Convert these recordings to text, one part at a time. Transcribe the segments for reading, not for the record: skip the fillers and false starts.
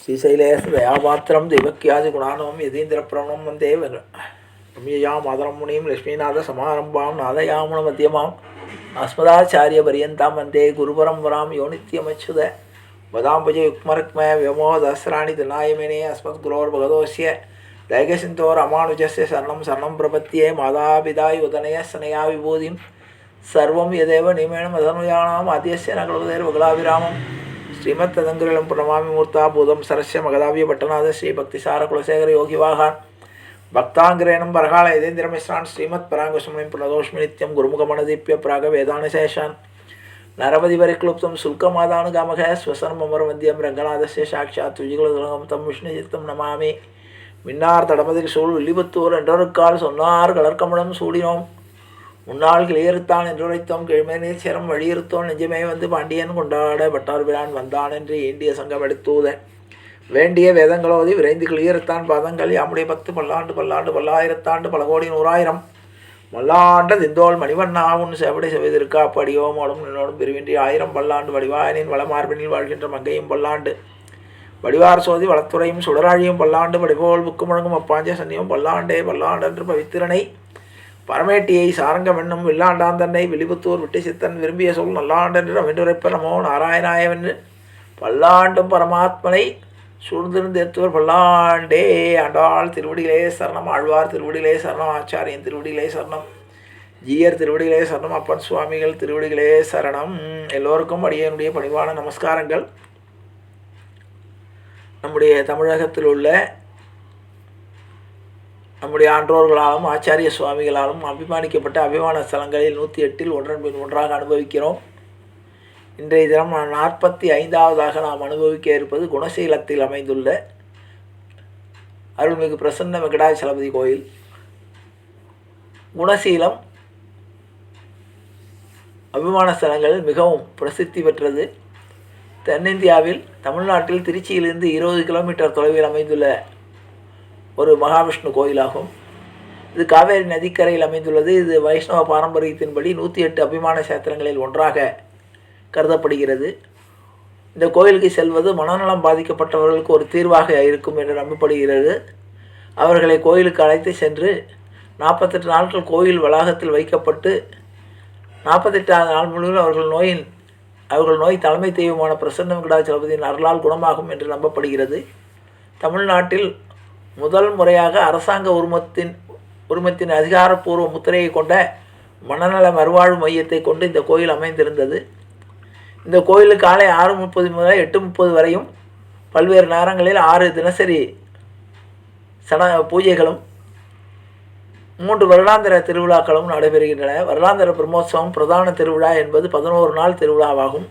श्रीशैलेशदयापात्रं देवक्यादिगुणानवं यतीन्द्रप्रणवं वन्दे रम्ययां मातरं मुनिं लक्ष्मीनाथसमारम्भां नादयामुनमध्यमाम् अस्मदाचार्यपर्यन्तां वन्दे गुरुपरम्परां यो नित्यमच्युत वदाम्बुजयुग्मरुक्मः व्योमोदस्राणि तृणायमेने अस्मद्गुरोर्भगवतोऽस्य दैकसिन्धो रामानुजस्य शरणं शरणं प्रपद्ये मातापिता युतनयः स्नेहा विभूतिं सर्वं यदेव नियमेन मदनुयानाम् आद्यस्य नगलपतेर्वगलाभिरामम् श्रीमत्तदङ्गुरलं प्रणमामि मूर्ता भूतं सरस्य मगदाव्य पट्टनाथ श्री भक्तिसार कुलशेखर योगिवाहान् भक्तांग्रेणं बरहाल यदेन्द्रमिश्रान् श्रीमत्पराङ्कुशमुनिं प्रणतोष्मि नित्यं गुरुमुखमनदीप्य प्रागवेदानुशेषान् नरपतिपरिक्लुप्तं शुल्कमादानुगामकः स्वसनममरमध्यं रङ्गनाथस्य साक्षात् तुजिकुलतिलकं तं विष्णुचित्तं नमामि மின்னார் தடமதில் சூழ் வில்லிபுத்தூர் என்றொருக்கால் சொன்னார் கலர்கமலம் சூடினோம் முன்னாள் கிளியறுத்தான் என்றுரைத்தோம் கிழமைநீர் சேரம் வழியிருத்தோம் நெஞ்சமே வந்து பாண்டியன் கொண்டாட பட்டார்பிரான் வந்தான் என்று இந்திய சங்கம் எடுத்தூத வேண்டிய வேதங்களோதி விரைந்து கிளியறுத்தான் பாதங்கள் யாமுடைய 10 பல்லாண்டு பல்லாண்டு பல்லாயிரத்தாண்டு பல கோடி 100,000 மல்லாண்ட திந்தோள் மணிவண்ணா உன் செவடி செவிதிருக்கா படியோமோடும் நின்னோடும் பிரிவின்றி 1000 பல்லாண்டு வடிவாயனின் வளமார்பினில் வாழ்கின்ற மங்கையும் பல்லாண்டு வடிவார் சோதி வளத்துறையும் சுடராழியும் பல்லாண்டு படிபோல் புக்கு முழங்கும் அப்பாஞ்ச சன்னியும் பல்லாண்டே பல்லாண்டென்று பவித்திரனை பரமேட்டியை சாரங்கம் என்னும் வில்லாண்டான் தன்னை விழிபுத்தூர் விட்டு சித்தன் விரும்பிய சொல் நல்லாண்டென்று அமைந்துரைப்ப நமோ நாராயணாயவென்று பல்லாண்டும் பரமாத்மனை சூழ்ந்திருந்தேத்துவர் பல்லாண்டே ஆண்டாள் திருவடிகளே சரணம் ஆழ்வார் திருவடிகளே சரணம் ஆச்சாரியன் திருவடிகளே சரணம் ஜீயர் திருவடிகளே சரணம் அப்பன் சுவாமிகள் திருவடிகளே சரணம். எல்லோருக்கும் அடியனுடைய பணிவான நமஸ்காரங்கள். நம்முடைய தமிழகத்தில் உள்ள நம்முடைய ஆன்றோர்களாலும் ஆச்சாரிய சுவாமிகளாலும் அபிமானிக்கப்பட்ட அபிமான ஸ்தலங்களில் 108 ஒன்றன் பின் ஒன்றாக அனுபவிக்கிறோம். இன்றைய தினம் 45வது நாம் அனுபவிக்க இருப்பது குணசீலத்தில் அமைந்துள்ள அருள்மிகு பிரசன்ன வெங்கடாச்சலபதி கோயில். குணசீலம் அபிமான ஸ்தலங்களில் மிகவும் பிரசித்தி பெற்றது. தென்னிந்தியாவில் தமிழ்நாட்டில் திருச்சியிலிருந்து 20 கிலோமீட்டர் தொலைவில் அமைந்துள்ள ஒரு மகாவிஷ்ணு கோயிலாகும். இது காவேரி நதிக்கரையில் அமைந்துள்ளது. இது வைஷ்ணவ பாரம்பரியத்தின்படி 108 அபிமான சேத்திரங்களில் ஒன்றாக கருதப்படுகிறது. இந்த கோயிலுக்கு செல்வது மனநலம் பாதிக்கப்பட்டவர்களுக்கு ஒரு தீர்வாக இருக்கும் என்று நம்பப்படுகிறது. அவர்களை கோயிலுக்கு அழைத்து சென்று 48 நாட்கள் கோயில் வளாகத்தில் வைக்கப்பட்டு 48வது நாள் முழுவதும் அவர்கள் நோய் தலைமை தெய்வமான பிரசன்ன வெங்கடாச்சலபதியின் அருளால் குணமாகும் என்று நம்பப்படுகிறது. தமிழ்நாட்டில் முதல் முறையாக அரசாங்க உரிமத்தின் அதிகாரப்பூர்வ முத்திரையை கொண்ட மனநல மறுவாழ்வு மையத்தை கொண்டு இந்த கோயில் அமைந்திருந்தது. இந்த கோயிலுக்கு காலை 6:30 முதல் 8:30 வரையும் பல்வேறு நேரங்களில் 6 தினசரி பூஜைகளும் 3 வருடாந்திர திருவிழாக்களும் நடைபெறுகின்றன. வருடாந்திர பிரம்மோற்சவம் பிரதான திருவிழா என்பது 11 நாள் திருவிழாவாகும்.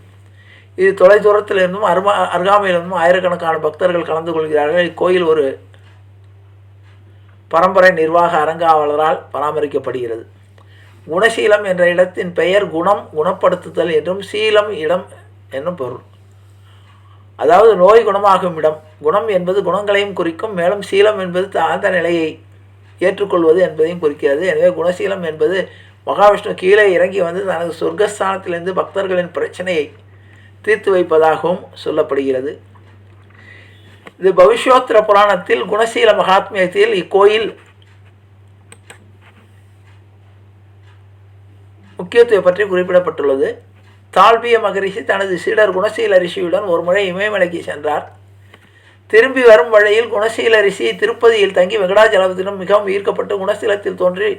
இது தொலைதூரத்திலிருந்தும் அருகாமையிலிருந்தும் ஆயிரக்கணக்கான பக்தர்கள் கலந்து கொள்கிறார்கள். இக்கோயில் ஒரு பரம்பரை நிர்வாக அரங்காவலரால் பராமரிக்கப்படுகிறது. குணசீலம் என்ற இடத்தின் பெயர் குணம் குணப்படுத்துதல் என்றும் சீலம் இடம் என்னும் பொருள். அதாவது நோய் குணமாகும் இடம். குணம் என்பது குணங்களையும் குறிக்கும். மேலும் சீலம் என்பது தாழ்ந்த நிலையை ஏற்றுக்கொள்வது என்பதையும் குறிக்கிறது. எனவே குணசீலம் என்பது மகாவிஷ்ணு கீழே இறங்கி வந்து தனது சொர்க்கஸ்தானத்திலிருந்து பக்தர்களின் பிரச்சனையை தீர்த்து வைப்பதாகவும் சொல்லப்படுகிறது. இது பவிஷ்யோத்திர புராணத்தில் குணசீல மகாத்மியத்தில் இக்கோயில் முக்கியத்துவம் பற்றி குறிப்பிடப்பட்டுள்ளது. தாழ்பிய மகரிஷி தனது சீடர் குணசீல ரிஷியுடன் ஒரு முறை இமயமலைக்கு சென்றார். திரும்பி வரும் வழியில் குணசீல ரிஷி திருப்பதியில் தங்கி வெங்கடாச்சலபதியிடம் மிகவும் ஈர்க்கப்பட்டு குணசீலத்தில் தோன்றி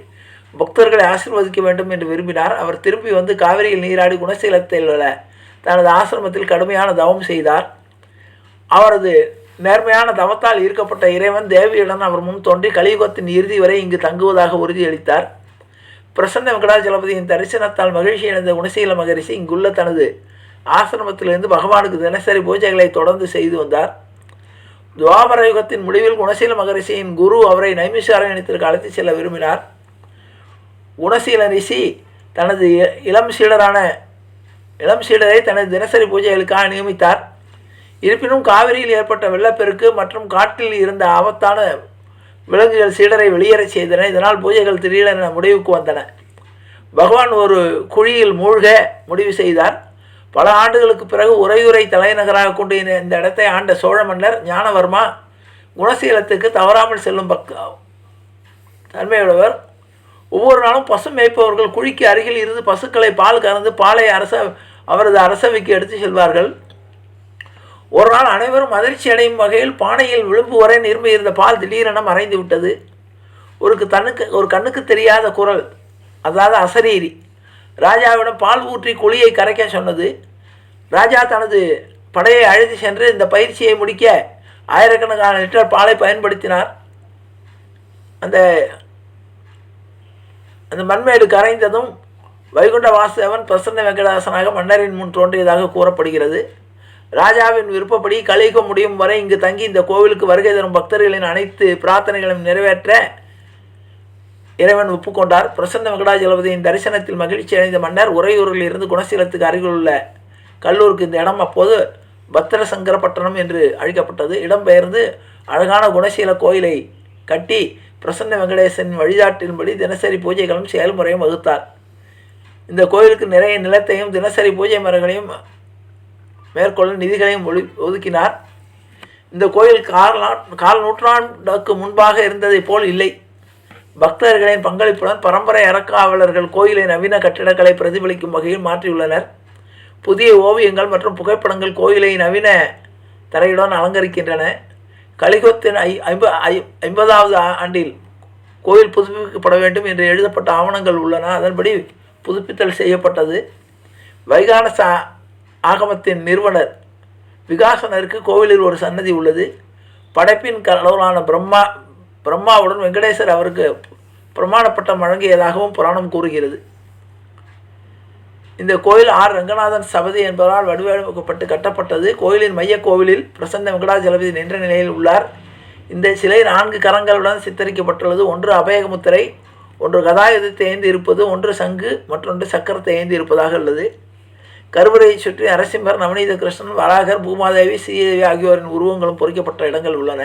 பக்தர்களை ஆசீர்வதிக்க வேண்டும் என்று விரும்பினார். அவர் திரும்பி வந்து காவிரியில் நீராடி குணசீலத்தில் உள்ள தனது ஆசிரமத்தில் கடுமையான தவம் செய்தார். அவரது நேர்மையான தவத்தால் ஈர்க்கப்பட்ட இறைவன் தேவியுடன் அவர் முன் தோன்றி கலியுகத்தின் இறுதி வரை இங்கு தங்குவதாக உறுதியளித்தார். பிரசன்ன வெங்கடாச்சலபதியின் தரிசனத்தால் மகிழ்ச்சி அடைந்த குணசீல மகரிஷி இங்குள்ள தனது ஆசிரமத்திலிருந்து பகவானுக்கு தினசரி பூஜைகளை தொடர்ந்து செய்து வந்தார். துவாபர யுகத்தின் முடிவில் குணசீல மகரிஷியின் குரு அவரை நைமிஷாரண்யத்திற்கு அழைத்து செல்ல விரும்பினார். குணசீல ரிஷி தனது இளம் சீடரை தனது தினசரி பூஜைகளுக்காக நியமித்தார். இருப்பினும் காவிரியில் ஏற்பட்ட வெள்ளப்பெருக்கு மற்றும் காட்டில் இருந்த ஆபத்தான விலங்குகள் சீடரை வெளியேறச் செய்தன. இதனால் பூஜைகள் திடீரென முடிவுக்கு வந்தன. பகவான் ஒரு குழியில் மூழ்க முடிவு செய்தார். பல ஆண்டுகளுக்கு பிறகு உறையூரை தலைநகராக கொண்டு இந்த இடத்தை ஆண்ட சோழ மன்னர் ஞானவர்மா குணசீலத்துக்கு தவறாமல் செல்லும் தன்மையுள்ளவர். ஒவ்வொரு நாளும் பசு மேய்ப்பவர்கள் குழிக்கு அருகில் இருந்து பசுக்களை பால் கறந்து பாலை அவரது அரசவைக்கு எடுத்து செல்வார்கள். ஒரு நாள் அனைவரும் அதிர்ச்சி அடையும் வகையில் பானையில் விளிம்பு வரை நிரம்பி இருந்த பால் திடீரென மறைந்து விட்டது. ஒரு கண்ணுக்கு தெரியாத குரல், அதாவது அசரீரி, ராஜாவிடம் பால் ஊற்றி குழியை கரைக்க சொன்னது. ராஜா தனது படையை அழைத்து சென்று இந்த பயிற்சியை முடிக்க ஆயிரக்கணக்கான லிட்டர் பாலை பயன்படுத்தினார். அந்த மண்மேடு கரைந்ததும் வைகுண்ட வாசுதேவன் பிரசன்ன வெங்கடாசனாக மன்னரின் முன் தோன்றியதாக கூறப்படுகிறது. ராஜாவின் விருப்பப்படி கலியுகம் முடியும் வரை இங்கு தங்கி இந்த கோவிலுக்கு வருகை தரும் பக்தர்களின் அனைத்து பிரார்த்தனைகளையும் நிறைவேற்ற இறைவன் ஒப்புக்கொண்டார். பிரசன்ன வெங்கடாஜலபதியின் தரிசனத்தில் மகிழ்ச்சி அடைந்த மன்னர் உறையூரில் இருந்து குணசீலத்துக்கு அருகிலுள்ள கல்லூருக்கு இந்த இடம் அப்போது பத்திரசங்கரப்பட்டணம் என்று அழைக்கப்பட்டது. இடம்பெயர்ந்து அழகான குணசீல கோயிலை கட்டி பிரசன்ன வெங்கடேசனின் வழிகாட்டின்படி தினசரி பூஜைகளும் செயல்முறையும் வகுத்தார். இந்த கோயிலுக்கு நிறைய நிலத்தையும் தினசரி பூஜை முறைகளையும் மேற்கொள்ள நிதிகளையும் ஒதுக்கினார். இந்த கோயில் கால் நூற்றாண்டுக்கு முன்பாக இருந்ததை போல் இல்லை. பக்தர்களின் பங்களிப்புடன் பரம்பரை அறக்காவலர்கள் கோயிலை நவீன கட்டிடக்கலை பிரதிபலிக்கும் வகையில் மாற்றியுள்ளனர். புதிய ஓவியங்கள் மற்றும் புகைப்படங்கள் கோயிலை நவீன தரையுடன் அலங்கரிக்கின்றன. கலியுகத்தின் 50வது ஆண்டில் கோயில் புதுப்பிக்கப்பட வேண்டும் என்று எழுதப்பட்ட ஆவணங்கள் உள்ளன. அதன்படி புதுப்பித்தல் செய்யப்பட்டது. வைகானச ஆகமத்தின் நிறுவனர் விகாசனருக்கு கோவிலில் ஒரு சன்னதி உள்ளது. படைப்பின் கடவுளான பிரம்மாவுடன் வெங்கடேசர் அவருக்கு பிரமாணப்பட்டம் வழங்கியதாகவும் புராணம் கூறுகிறது. இந்த கோயில் ஆர் ரங்கநாதன் சபதி என்பவரால் வடிவமைக்கப்பட்டு கட்டப்பட்டது. கோயிலின் மைய கோவிலில் பிரசன்ன வெங்கடாஜலபதி நின்ற நிலையில் உள்ளார். இந்த சிலை 4 கரங்களுடன் சித்தரிக்கப்பட்டுள்ளது. ஒன்று அபயமுத்திரை, ஒன்று கதாயுதத்தை ஏந்தி இருப்பது, ஒன்று சங்கு, மற்றொன்று சக்கரத்தை ஏந்தி இருப்பதாக உள்ளது. கருவறையை சுற்றி நரசிம்மர், நவநீத கிருஷ்ணன், வராகர், பூமாதேவி, ஸ்ரீதேவி ஆகியோரின் உருவங்களும் பொறிக்கப்பட்ட இடங்கள் உள்ளன.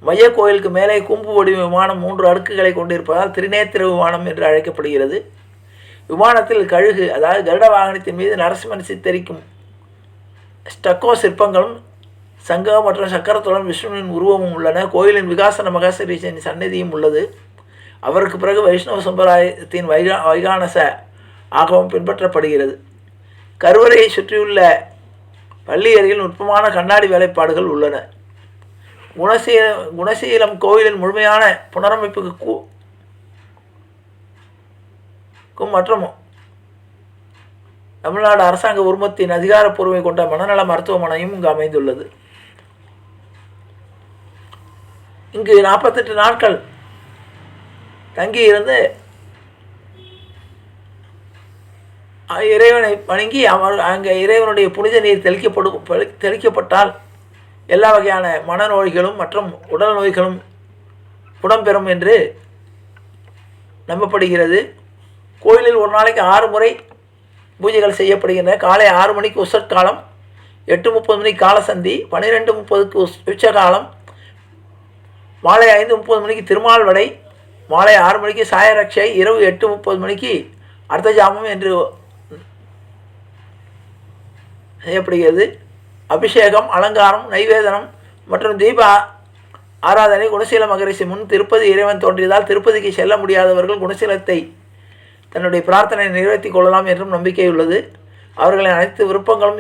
மைய கோயிலுக்கு மேலே கூம்பு வடிவ விமானம் 3 அடுக்குகளை கொண்டிருப்பதால் திரிநேத்திர விமானம் என்று அழைக்கப்படுகிறது. விமானத்தில் கழுகு, அதாவது கருட வாகனத்தின் மீது நரசிம்மன் சித்தரிக்கும் ஸ்டக்கோ சிற்பங்களும் சங்கம் மற்றும் சக்கரத்துடன் விஷ்ணுவின் உருவமும் உள்ளன. கோயிலின் விகாசன மகேஸ்வரீசனின் சன்னதியும் உள்ளது. அவருக்கு பிறகு வைஷ்ணவ சம்பிரதாயத்தின் வைகானச ஆகமம் பின்பற்றப்படுகிறது. கருவறையை சுற்றியுள்ள பள்ளி அருகில் நுட்பமான கண்ணாடி வேலைப்பாடுகள் உள்ளன. குணசீலம் கோயிலின் முழுமையான புனரமைப்புக்கு மற்றும் தமிழ்நாடு அரசாங்க உரிமத்தின் அதிகாரப்பூர்வை கொண்ட மனநல மருத்துவமனையும் இங்கு அமைந்துள்ளது. இங்கு 48 நாட்கள் தங்கியிருந்து இறைவனை வணங்கி அங்கே இறைவனுடைய புனித நீர் தெளிக்கப்பட்டால் எல்லா வகையான மனநோய்களும் மற்றும் உடல் நோய்களும் குணம்பெறும் என்று நம்பப்படுகிறது. கோயிலில் ஒரு நாளைக்கு 6 முறை பூஜைகள் செய்யப்படுகின்றன. காலை 6 மணிக்கு உசற்காலம், 8:30 மணிக்கு காலசந்தி, 12:30க்கு உச்சகாலம், மாலை 5:30 மணிக்கு திருமால்வடை, மாலை 6 மணிக்கு சாயரட்சை, இரவு 8:30 மணிக்கு அர்த்தஜாமம் என்று செய்யப்படுகிறது. அபிஷேகம், அலங்காரம், நைவேதனம் மற்றும் தீப ஆராதனை. குணசீல மகரிஷி முன் திருப்பதி இறைவன் தோன்றியதால் திருப்பதிக்கு செல்ல முடியாதவர்கள் குணசீலத்தை தன்னுடைய பிரார்த்தனை நிறைவேற்றி கொள்ளலாம் என்றும் நம்பிக்கை உள்ளது. அவர்களின் அனைத்து விருப்பங்களும்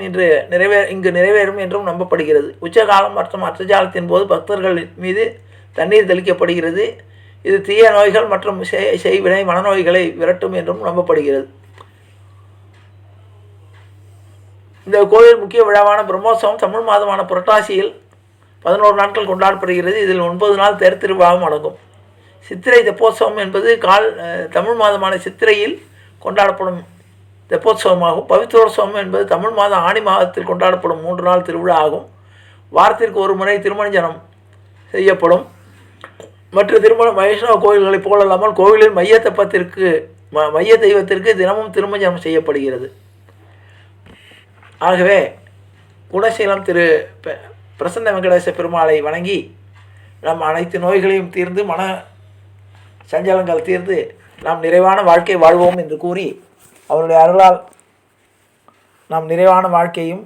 இங்கு நிறைவேறும் என்றும் நம்பப்படுகிறது. உச்சகாலம் மற்றும் அர்த்தஜாலத்தின் போது பக்தர்கள் மீது தண்ணீர் தெளிக்கப்படுகிறது. இது தீய நோய்கள் மற்றும் செய்வினை மனநோய்களை விரட்டும் என்றும் நம்பப்படுகிறது. இந்த கோயில் முக்கிய விழாவான பிரம்மோற்சவம் தமிழ் மாதமான புரட்டாசியில் 11 நாட்கள் கொண்டாடப்படுகிறது. இதில் 9 நாள் தேர் திருவிழாவும் அடங்கும். சித்திரை தெப்போற்சவம் என்பது தமிழ் மாதமான சித்திரையில் கொண்டாடப்படும் தெப்போற்சவமாகும். பவித்ரோற்சவம் என்பது தமிழ் மாதம் ஆணி மாதத்தில் கொண்டாடப்படும் 3 நாள் திருவிழா ஆகும். வாரத்திற்கு ஒரு முறை திருமஞ்சனம் செய்யப்படும். மற்ற வைஷ்ணவ கோயில்களைப் போலல்லாமல் கோவிலின் மைய தெய்வத்திற்கு தினமும் திருமஞ்சனம் செய்யப்படுகிறது. ஆகவே குணசீலம் திரு பிரசன்ன வெங்கடேச பெருமாளை வணங்கி நம் அனைத்து நோய்களையும் தீர்ந்து மன சஞ்சலங்கள் தீர்ந்து நாம் நிறைவான வாழ்க்கை வாழ்வோம் என்று கூறி அவருடைய அருளால் நாம் நிறைவான வாழ்க்கையும்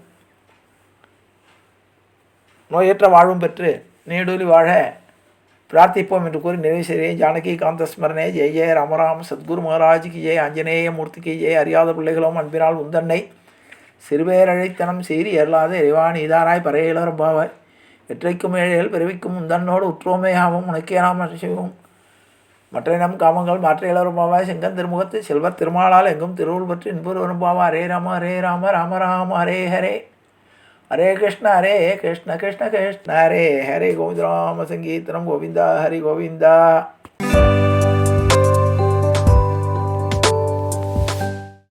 நோயற்ற வாழ்வும் பெற்று நீடூழி வாழ பிரார்த்திப்போம் என்று கூறி நிறைவு செய்கிறேன். ஜானகி காந்த ஸ்மரணே ஜெய ஜெய ராமராம் சத்குரு மகாராஜுக்கு ஜெய ஆஞ்சநேய மூர்த்திக்கு ஜெய. அறியாத பிள்ளைகளும் அன்பினால் உந்தன்னை சிறுபேரழைத்தனம் சீறி அருளாத இறைவான் இதாராய் பறையிலர் பாவாய் வெற்றைக்கும் ஏழைகள் பிறவிக்கும் உந்தன்னோடு உற்றோமே ஆகும் உனக்கே நாம் செய்வோம். மற்ற நம் காமங்கள் மாற்ற இளவரம்பாவாய் செங்கன் திருமுகத்து செல்வத் திருமாலால் எங்கும் திருவுள் பற்றி இன்புறு வரும்பாவா. ஹரே ராம ராம ராம ஹரே ஹரே ஹரே கிருஷ்ண கிருஷ்ண கிருஷ்ண ஹரே ஹரே. கோவிந்த ராம சங்கீர்த்தனம் கோவிந்தா ஹரி கோவிந்தா.